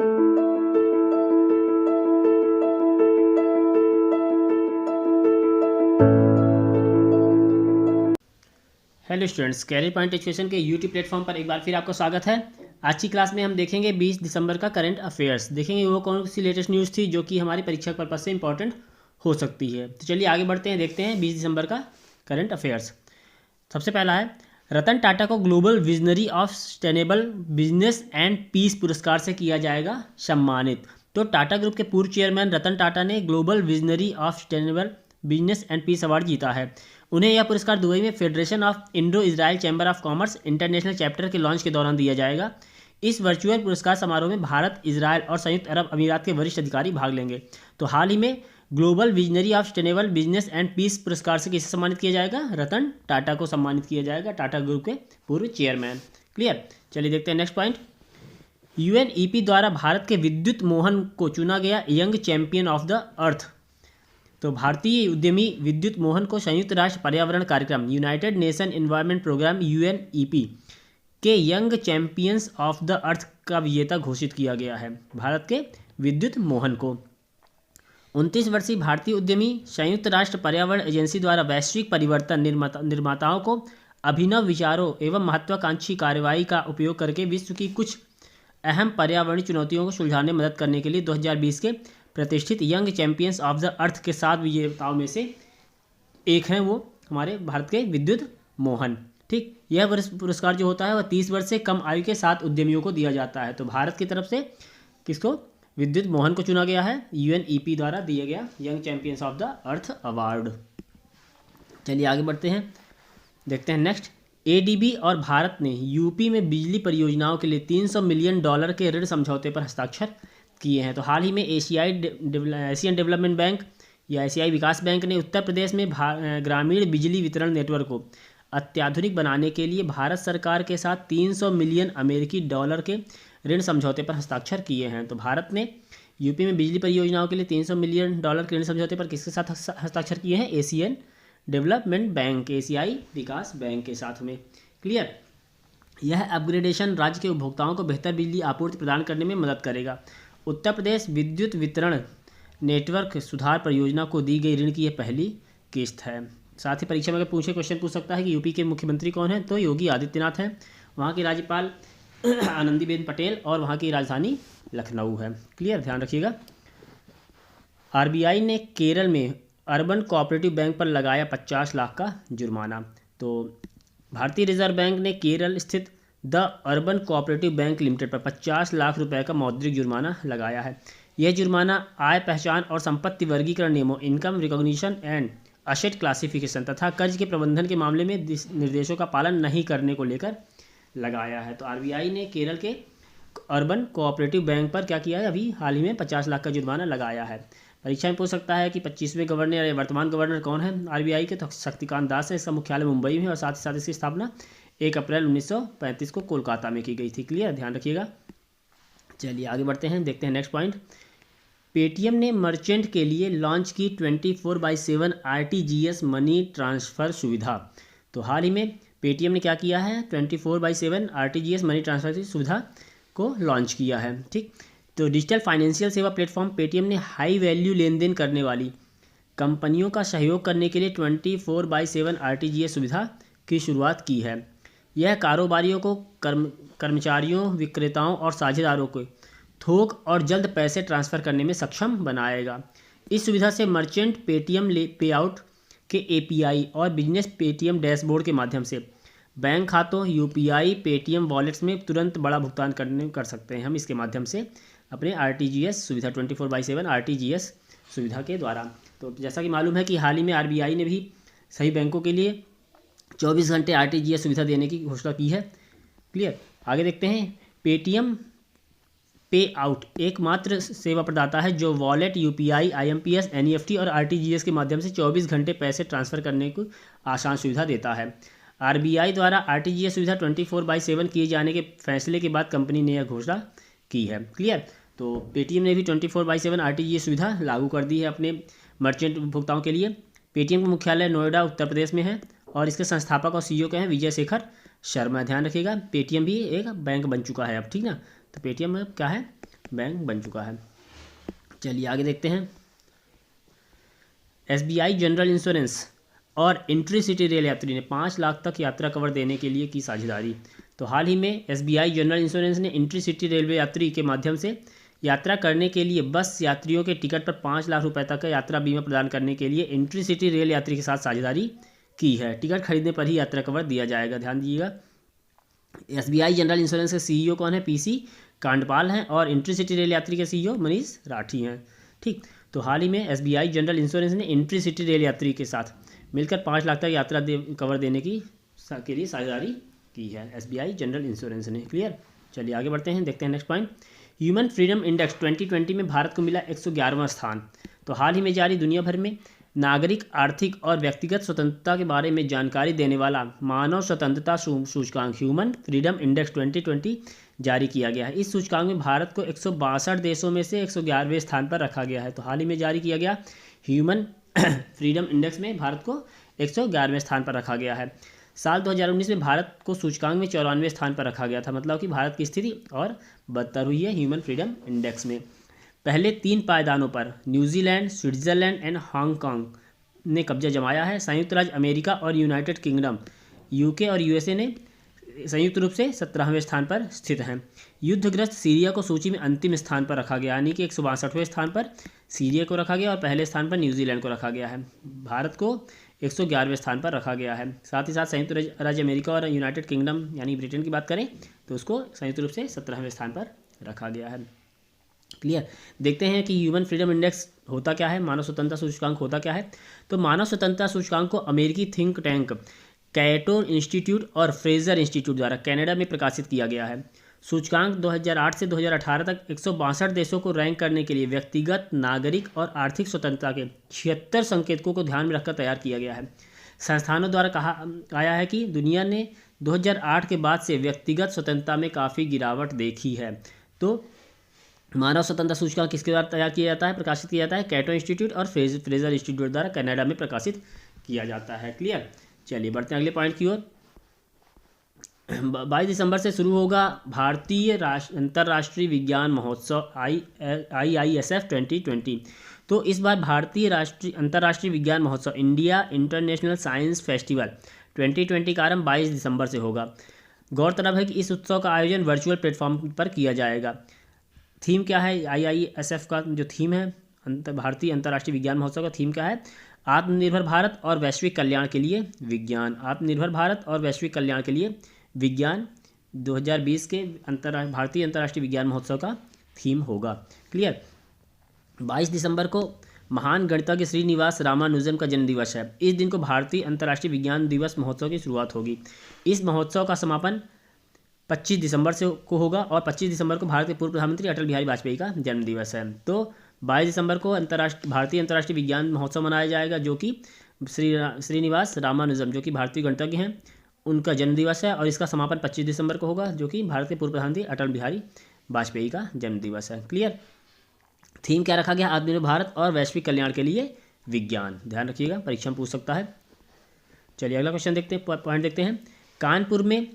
Hello students, Career Point Education के YouTube platform पर एक बार फिर आपको स्वागत है। आज की क्लास में हम देखेंगे 20 दिसंबर का करंट अफेयर्स। देखेंगे वो कौन सी लेटेस्ट न्यूज़ थी जो कि हमारी परीक्षा पर्पज से इंपॉर्टेंट हो सकती है। तो चलिए आगे बढ़ते हैं, देखते हैं 20 दिसंबर का करंट अफेयर्स। सबसे पहला है, रतन टाटा को global visionary of sustainable business and peace पुरस्कार से किया जाएगा सम्मानित। तो टाटा ग्रुप के पूर्व चेयरमैन रतन टाटा ने global visionary of sustainable business and peace award जीता है। उन्हें यह पुरस्कार दुबई में federation of Indo Israel chamber of commerce international chapter के लॉन्च के दौरान दिया जाएगा। इस वर्चुअल पुरस्कार समारोह में भारत, इजराइल और संयुक्त अरब अमीरात के वरिष्ठ अधिकारी भाग लेंगे। तो हाल ही में global visionary of sustainable business and peace पुरस्कार से किसे सम्मानित किया जाएगा? रतन टाटा को सम्मानित किया जाएगा, टाटा ग्रुप के पूर्व चेयरमैन। क्लियर। चलिए देखते हैं नेक्स्ट पॉइंट। यूएनईपी द्वारा भारत के विद्युत मोहन को चुना गया यंग चैंपियन ऑफ द अर्थ। तो भारतीय उद्यमी विद्युत मोहन को संयुक्त राष्ट्र पर्यावरण कार्यक्रम United Nation Environment Programme UNEP के Young Champions of the Earth का विजेता घोषित किया गया है। भारत के विद्युत मोहन को 29 वर्षीय भारतीय उद्यमी संयुक्त राष्ट्र पर्यावरण एजेंसी द्वारा वैश्विक परिवर्तन निर्माताओं को अभिनव विचारों एवं महत्वाकांक्षी कार्रवाई का उपयोग करके विश्व की कुछ अहम पर्यावरणीय चुनौतियों को सुलझाने में मदद करने के लिए 2020 के प्रतिष्ठित यंग चैंपियंस ऑफ द अर्थ के 7 विजेताओं में से एक हैं वो हमारे भारत के विद्युत मोहन। ठीक, यह पुरस्कार जो होता है वह 30 वर्ष से कम आयु के 7 उद्यमियों को दिया जाता है। तो भारत की तरफ से किसको? विद्युत मोहन को चुना गया है यूएनईपी द्वारा दिया गया young Champions of the earth award. चलिए आगे बढ़ते हैं, देखते हैं नेक्स्ट। एडीबी और भारत ने यूपी में बिजली परियोजनाओं के लिए $300 मिलियन के ऋण समझौते पर हस्ताक्षर किए हैं। तो हाल ही में एशियन डेवलपमेंट बैंक या एशियाई विकास बैंक ने उत्तर प्रदेश में ग्रामीण बिजली वितरण नेटवर्क को अत्याधुनिक बनाने के लिए भारत सरकार के साथ $300 मिलियन के ऋण समझौते पर हस्ताक्षर किए हैं। तो भारत ने यूपी में बिजली परियोजनाओं के लिए $300 मिलियन के ऋण समझौते पर किसके साथ हस्ताक्षर किए हैं? एशियन डेवलपमेंट बैंक, एशियाई विकास बैंक के साथ में। क्लियर। यह अपग्रेडेशन राज्य के उपभोक्ताओं को बेहतर बिजली आपूर्ति प्रदान करने में मदद करेगा। उत्तर प्रदेश विद्युत वितरण नेटवर्क सुधार परियोजना को दी गई ऋण की यह पहली किस्त है। साथ ही परीक्षा में अगर क्वेश्चन पूछ सकता है कि यूपी के मुख्यमंत्री कौन है, तो योगी आदित्यनाथ हैं। वहाँ की राज्यपाल आनंदीबेन पटेल और वहाँ की राजधानी लखनऊ है। क्लियर, ध्यान रखिएगा। आरबीआई ने केरल में अर्बन कोऑपरेटिव बैंक पर लगाया 50 लाख का जुर्माना। तो भारतीय रिजर्व बैंक ने केरल स्थित the urban cooperative bank limited पर 50 लाख रुपए का मौद्रिक जुर्माना लगाया है। यह जुर्माना आय पहचान और संपत्ति वर्गीकरण नियमों, income recognition and asset classification तथा कर्ज के प्रबंधन के मामले में निर्देशों का पालन नहीं करने को लेकर लगाया है। तो आरबीआई ने केरल के अर्बन कोऑपरेटिव बैंक पर क्या किया है? अभी हाल ही में 50 लाख का जुर्माना लगाया है। परीक्षा में पूछ सकता है कि 25वें गवर्नर या वर्तमान गवर्नर कौन है आरबीआई के? तो शक्तिकांत दास है। इसका मुख्यालय मुंबई में और साथ ही साथ इसकी स्थापना 1 अप्रैल 1935 को कोलकाता में की गई थी। क्लियर, ध्यान रखिएगा। चलिए आगे बढ़ते हैं, देखते हैं नेक्स्ट पॉइंट। पेटीएम ने मर्चेंट के लिए लॉन्च की 24/7 आरटीजीएस मनी ट्रांसफ़र सुविधा। तो हाल ही में पेटीएम ने क्या किया है? 24/7 आरटीजीएस मनी ट्रांसफ़र की सुविधा को लॉन्च किया है। ठीक, तो डिजिटल फाइनेंशियल सेवा प्लेटफॉर्म पेटीएम ने हाई वैल्यू लेन देन करने वाली कंपनियों का सहयोग करने के लिए 24/7 आरटीजीएस सुविधा की शुरुआत की है। यह कारोबारियों को कर्मचारियों, विक्रेताओं और साझेदारों को थोक और जल्द पैसे ट्रांसफ़र करने में सक्षम बनाएगा। इस सुविधा से मर्चेंट पेटीएम पेआउट के एपीआई और बिजनेस पेटीएम डैशबोर्ड के माध्यम से बैंक खातों, यूपीआई, पेटीएम वॉलेट्स में तुरंत बड़ा भुगतान कर सकते हैं हम इसके माध्यम से अपने आरटीजीएस सुविधा 24/7 आरटीजीएस सुविधा के द्वारा। तो जैसा कि मालूम है कि हाल ही में आरबीआई ने भी सभी बैंकों के लिए 24 घंटे आरटीजीएस सुविधा देने की घोषणा की है। क्लियर, आगे देखते हैं। पेटीएम पे आउट एकमात्र सेवा प्रदाता है जो वॉलेट, यूपीआई, आईएमपीएस, एनईएफटी और आरटीजीएस के माध्यम से 24 घंटे पैसे ट्रांसफ़र करने को आसान सुविधा देता है। आरबीआई द्वारा आरटीजीएस सुविधा 24/7 किए जाने के फैसले के बाद कंपनी ने यह घोषणा की है। क्लियर, तो पेटीएम ने भी 24/7 आरटीजीएस सुविधा लागू कर दी है अपने मर्चेंट उपभोक्ताओं के लिए। पेटीएम का मुख्यालय नोएडा, उत्तर प्रदेश में है और इसके संस्थापक और सीईओ के हैं विजय शेखर शर्मा। ध्यान रखिएगा, पेटीएम भी एक बैंक बन चुका है अब। ठीक ना, तो पेटीएम क्या है? बैंक बन चुका है। चलिए आगे देखते हैं। SBI जनरल इंश्योरेंस और इंट्री-सिटी रेल यात्री ने 5 लाख तक यात्रा कवर देने के लिए की साझेदारी। तो हाल ही में SBI जनरल इंश्योरेंस ने इंट्री-सिटी रेलवे यात्री के माध्यम से यात्रा करने के लिए बस यात्रियों के टिकट पर 5 लाख रुपए तक का यात्रा बीमा प्रदान करने के लिए इंट्री-सिटी रेल यात्री के साथ साझेदारी की है। टिकट खरीदने पर ही यात्रा कवर दिया जाएगा, ध्यान दीजिएगा। SBI जनरल इंश्योरेंस के CEO कौन है? PC कांडपाल हैं और इंट्री-सिटी रेल यात्री के CEO मनीष राठी हैं। ठीक, तो हाल ही में SBI जनरल इंश्योरेंस ने इंट्री-सिटी रेल यात्री के साथ मिलकर 5 लाख तक यात्रा कवर देने के लिए साझेदारी की है SBI जनरल इंश्योरेंस ने। क्लियर। चलिए आगे बढ़ते हैं, देखते हैं next point. Human freedom index 2020 में भारत को मिला 111वां स्थान। तो हाल ही में जारी दुनिया भर में नागरिक, आर्थिक और व्यक्तिगत स्वतंत्रता के बारे में जानकारी देने वाला मानव स्वतंत्रता सूचकांक ह्यूमन फ्रीडम इंडेक्स 2020 जारी किया गया है। इस सूचकांक में भारत को 162 देशों में से 111वें स्थान पर रखा गया है। तो हाल ही में जारी किया गया ह्यूमन फ्रीडम इंडेक्स में भारत को 111वें स्थान पर रखा गया है। साल 2019 में भारत को सूचकांक में 94वें स्थान पर रखा गया था, मतलब कि भारत की स्थिति और बदतर हुई है ह्यूमन फ्रीडम इंडेक्स में। पहले 3 पायदानों पर न्यूजीलैंड, स्विट्जरलैंड एंड हांगकांग ने कब्जा जमाया है। संयुक्त राज्य अमेरिका और यूनाइटेड किंगडम UK और USA ने संयुक्त रूप से 17वें स्थान पर स्थित हैं। युद्धग्रस्त सीरिया को सूची में अंतिम स्थान पर रखा गया, यानी कि 162वें स्थान पर सीरिया को रखा गया और पहले स्थान पर न्यूजीलैंड को रखा गया है। भारत को 111वें स्थान पर रखा गया है। साथ ही साथ संयुक्त राज्य अमेरिका और यूनाइटेड किंगडम यानी ब्रिटेन की बात करें तो उसको संयुक्त रूप से 17वें स्थान पर रखा गया है। क्लियर। देखते हैं कि ह्यूमन फ्रीडम इंडेक्स होता क्या है, मानव स्वतंत्रता सूचकांक होता क्या है। तो मानव स्वतंत्रता सूचकांक को अमेरिकी थिंक टैंक कैटो इंस्टीट्यूट और फ्रेजर इंस्टीट्यूट द्वारा कनाडा में प्रकाशित किया गया है। सूचकांक 2008 से 2018 तक 162 देशों को रैंक करने के लिए व्यक्तिगत, नागरिक और आर्थिक स्वतंत्रता के 76 संकेतकों को ध्यान में रखकर तैयार किया गया है। संस्थानों द्वारा कहा आया है कि दुनिया ने 2008 के बाद से व्यक्तिगत स्वतंत्रता में काफ़ी गिरावट देखी है। तो मानव स्वतंत्रता सूचकांक किसके द्वारा तैयार किया जाता है, प्रकाशित किया जाता है? कैटो इंस्टीट्यूट और फ्रेजर इंस्टीट्यूट द्वारा कनाडा में प्रकाशित किया जाता है। क्लियर। चलिए बढ़ते हैं अगले पॉइंट की ओर। 22 दिसंबर से शुरू होगा भारतीय अंतर्राष्ट्रीय विज्ञान महोत्सव IISF 2020। तो इस बार भारतीय अंतर्राष्ट्रीय विज्ञान महोत्सव इंडिया इंटरनेशनल साइंस फेस्टिवल 2020 का आरंभ 22 दिसंबर से होगा। गौरतलब है कि इस उत्सव का आयोजन वर्चुअल प्लेटफॉर्म पर किया जाएगा। थीम क्या है? IISF का जो थीम है, भारतीय अंतर्राष्ट्रीय विज्ञान महोत्सव का थीम क्या है? आत्मनिर्भर भारत और वैश्विक कल्याण के लिए विज्ञान। आत्मनिर्भर भारत और वैश्विक कल्याण के लिए विज्ञान 2020 के भारतीय अंतर्राष्ट्रीय विज्ञान महोत्सव का थीम होगा। क्लियर। 22 दिसंबर को महान गणितज्ञ श्रीनिवास रामानुजन का जन्मदिवस है। इस दिन को भारतीय अंतर्राष्ट्रीय विज्ञान दिवस महोत्सव की शुरुआत होगी। इस महोत्सव का समापन 25 दिसंबर से को होगा और 25 दिसंबर को भारत के पूर्व प्रधानमंत्री अटल बिहारी वाजपेयी का जन्मदिवस है। तो 22 दिसंबर को भारतीय अंतर्राष्ट्रीय विज्ञान महोत्सव मनाया जाएगा, जो कि श्रीनिवास रामानुजन जो कि भारतीय गणितज्ञ हैं उनका जन्मदिवस है। और इसका समापन 25 दिसंबर को होगा, जो कि भारत के पूर्व प्रधानमंत्री अटल बिहारी वाजपेयी का जन्मदिवस है। क्लियर। थीम क्या रखा गया? आत्मनिर्भर भारत और वैश्विक कल्याण के लिए विज्ञान। ध्यान रखिएगा, परीक्षा में पूछ सकता है। चलिए अगला क्वेश्चन देखते हैं, पॉइंट देखते हैं। कानपुर में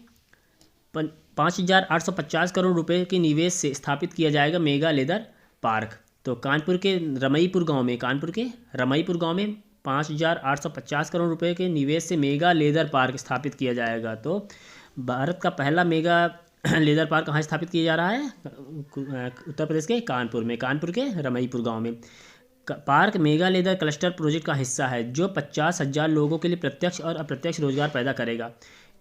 5,850 करोड़ रुपए के निवेश से स्थापित किया जाएगा मेगा लेदर पार्क। तो कानपुर के रमईपुर गांव में 5,850 करोड़ रुपए के निवेश से मेगा लेदर पार्क स्थापित किया जाएगा। तो भारत का पहला मेगा लेदर पार्क कहाँ स्थापित किया जा रहा है? उत्तर प्रदेश के कानपुर के रमईपुर गांव में। Park mega leather cluster project का हिस्सा है, जो 50,000 लोगों के लिए प्रत्यक्ष और अप्रत्यक्ष रोजगार पैदा करेगा।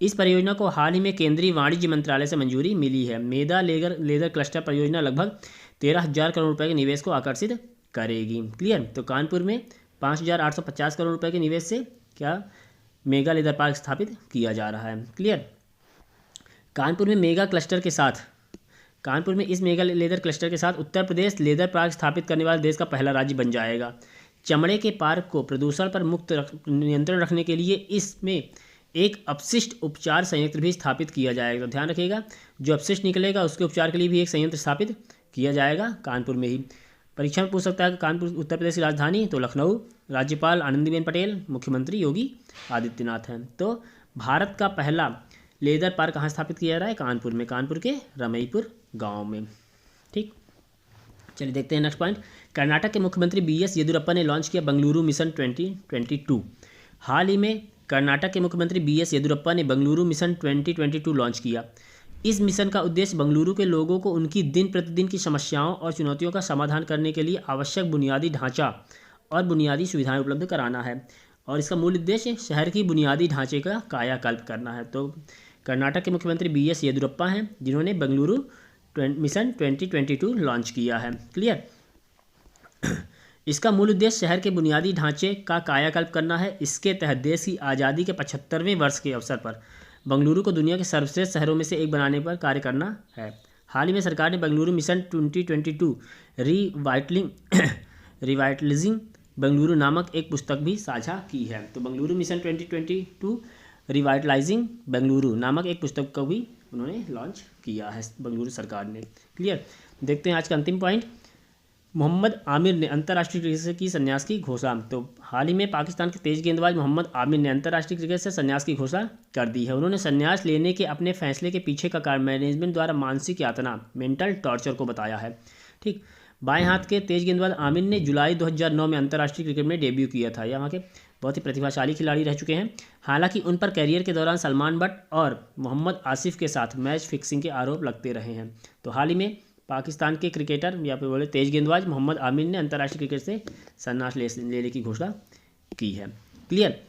इस परियोजना को हाल ही में केंद्रीय वाणिज्य मंत्रालय से मंजूरी मिली है। मेगा लेदर क्लस्टर परियोजना लगभग 13,000 करोड़ रुपए के निवेश को आकर्षित करेगी। क्लियर। तो कानपुर में 5,850 करोड़ रुपए के निवेश से क्या मेगा लेदर पार्क स्थापित किया जा रहा है। क्लियर। कानपुर में इस मेगा लेदर क्लस्टर के साथ उत्तर प्रदेश लेदर पार्क स्थापित करने वाला देश का पहला राज्य बन जाएगा। चमड़े के पार्क को प्रदूषण पर मुक्त नियंत्रण रखने के लिए इसमें एक अपशिष्ट उपचार संयंत्र भी स्थापित किया जाएगा। ध्यान रखिएगा, जो अपशिष्ट निकलेगा उसके उपचार के लिए भी एक संयंत्र स्थापित किया जाएगा कानपुर में ही। परीक्षा में पूछ सकता है कि कानपुर उत्तर प्रदेश की राजधानी, तो लखनऊ। राज्यपाल आनंदीबेन पटेल, मुख्यमंत्री योगी आदित्यनाथ हैं। तो भारत का पहला लेदर पार्क कहाँ स्थापित किया जा रहा है? कानपुर में, कानपुर के रमईपुर गांव में। ठीक। चलिए देखते हैं नेक्स्ट पॉइंट। कर्नाटक के मुख्यमंत्री BS येदियुरप्पा ने लॉन्च किया बेंगलुरु मिशन 2022। हाल ही में कर्नाटक के मुख्यमंत्री BS येदियुरप्पा ने बेंगलुरु मिशन 2022 लॉन्च किया। इस मिशन का उद्देश्य बेंगलुरु के लोगों को उनकी दिन प्रतिदिन की समस्याओं और चुनौतियों का समाधान करने के लिए आवश्यक बुनियादी ढांचा और बुनियादी सुविधाएं उपलब्ध कराना है, और इसका मूल उद्देश्य शहर की बुनियादी ढांचे का कायाकल्प करना है। तो कर्नाटक के मुख्यमंत्री BS येदियुरप्पा हैं जिन्होंने बेंगलुरु मिशन 2022 लॉन्च किया है। क्लियर। इसका मूल उद्देश्य शहर के बुनियादी ढांचे का कायाकल्प करना है। इसके तहत देश की आज़ादी के 75वें वर्ष के अवसर पर बेंगलुरु को दुनिया के सर्वश्रेष्ठ शहरों में से एक बनाने पर कार्य करना है। हाल ही में सरकार ने बेंगलुरु मिशन 2022 रिवाइटलाइजिंग बेंगलुरु नामक एक पुस्तक भी साझा की है। तो बेंगलुरु मिशन 2022 रिवाइटलाइजिंग बेंगलुरु नामक एक पुस्तक को भी उन्होंने लॉन्च किया है बेंगलुरु सरकार ने। क्लियर। देखते हैं आज का अंतिम पॉइंट। मोहम्मद आमिर ने अंतर्राष्ट्रीय क्रिकेट से की संन्यास की घोषणा। तो हाल ही में पाकिस्तान के तेज गेंदबाज मोहम्मद आमिर ने अंतर्राष्ट्रीय क्रिकेट से संन्यास की घोषणा कर दी है। उन्होंने संन्यास लेने के अपने फैसले के पीछे का कारण मैनेजमेंट द्वारा मानसिक यातना मेंटल टॉर्चर को बताया है। ठीक। बाएं हाथ के तेज गेंदबाज आमिर ने जुलाई 2009 में अंतर्राष्ट्रीय क्रिकेट में डेब्यू किया था। यहाँ के बहुत ही प्रतिभाशाली खिलाड़ी रह चुके हैं। हालांकि उन पर कैरियर के दौरान सलमान बट और मोहम्मद आसिफ के साथ मैच फिक्सिंग के आरोप लगते रहे हैं। तो हाल ही में पाकिस्तान के क्रिकेटर या फिर बोले तेज गेंदबाज मोहम्मद आमिर ने अंतर्राष्ट्रीय क्रिकेट से संन्यास लेने की घोषणा की है। क्लियर।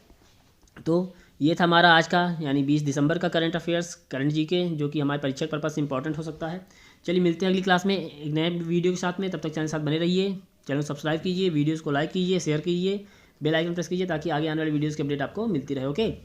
तो ये था हमारा आज का यानी 20 दिसंबर का करंट अफेयर्स करंट जीके, जो कि हमारे परीक्षा पर्पज से इंपॉर्टेंट हो सकता है। चलिए मिलते हैं अगली क्लास में एक नए वीडियो के साथ में। तब तक चैनल के साथ बने रहिए। चैनल को सब्सक्राइब कीजिए, वीडियोज़ को लाइक कीजिए, शेयर कीजिए, बेल आइकन प्रेस कीजिए ताकि आगे आने वाली वीडियोज़ की अपडेट आपको मिलती रहे। ओके।